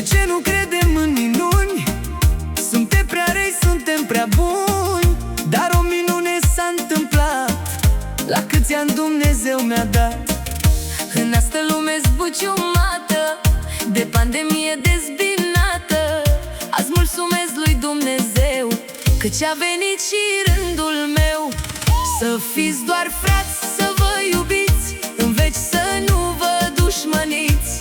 ce nu credem în minuni? Suntem prea răi, suntem prea buni. Dar o minune s-a întâmplat. La câți ani Dumnezeu mi-a dat. În asta lume zbuciumată, de pandemie dezbinată, azi mulțumesc lui Dumnezeu că ce-a venit și rândul meu. Să fiți doar frați, să vă iubiți, în veci să nu vă dușmăniți.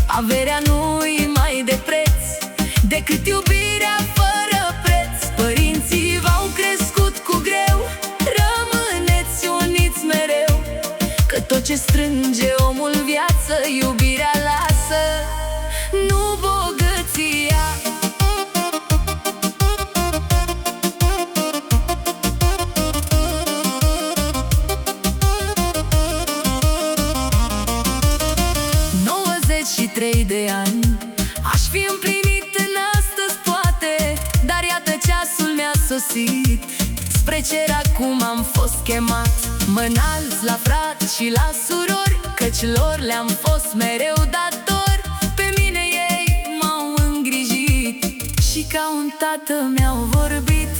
Averea nu-i mai de preț decât iubirea fără preț. Părinții v-au crescut cu greu, rămâneți uniți mereu, că tot ce strânge omul în viață, iubirea lasă, nu bogăția. De ani aș fi împlinit în astăzi poate, dar iată ceasul mi-a sosit. Spre cer acum am fost chemat. Mă înalț la frați și la surori, căci lor le-am fost mereu dator. Pe mine ei m-au îngrijit și ca un tată mi-au vorbit.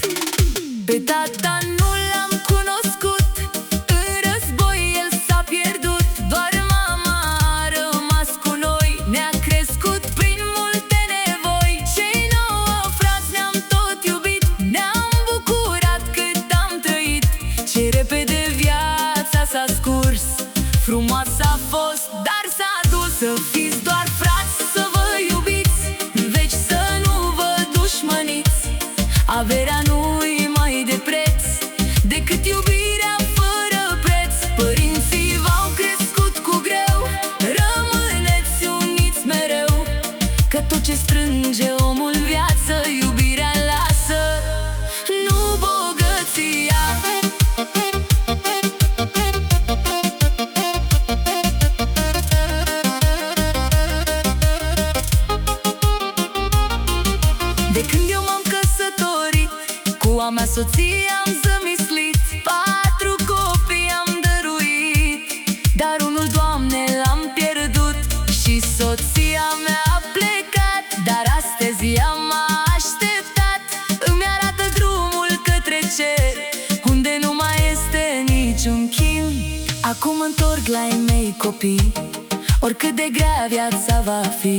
Pe tata nu l-am cunoscut, în război el s-a pierdut. Doar mama a rămas cu noi, ne-a crescut prin multe nevoi. Cei 9 frați ne-am tot iubit, ne-am bucurat cât am trăit. Ce repede viața s-a scurs, frumoasă a fost, dar s-a dus. Să fiți doar frați, să vă iubiți, în veci să nu vă dușmăniți. Averea nu-i mai de preț decât iubirea fără preț. Părinții v-au crescut cu greu, rămâneți uniți mereu, că tot ce strânge omul în viață, iubirea lasă, nu bogăția. De când eu m-am căsătorit, cu a mea soție am zămislit. 4 copii am dăruit, dar unul, Doamne, l-am pierdut. Și soția mea a plecat, dar astăzi ea m-a așteptat. Îmi arată drumul către cer, unde nu mai este niciun chin. Acum întorc la ei mei copii, oricât de grea viața va fi.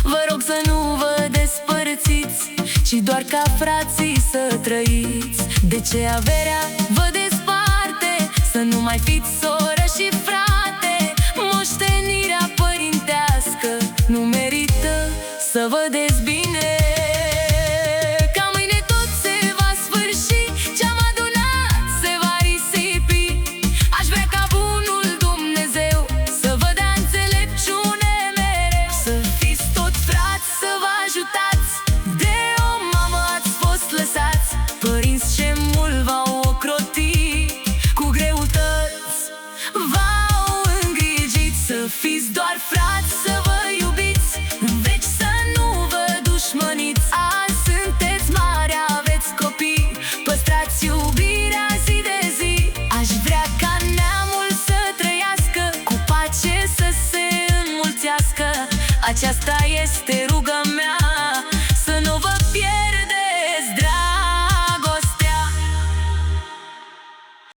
Vă rog să nu vă despărțiți, ci doar ca frații să trăiți. De ce averea vă desparte? Să nu mai fiți soră și frate. Moștenirea părintească nu merită să vă dezbine.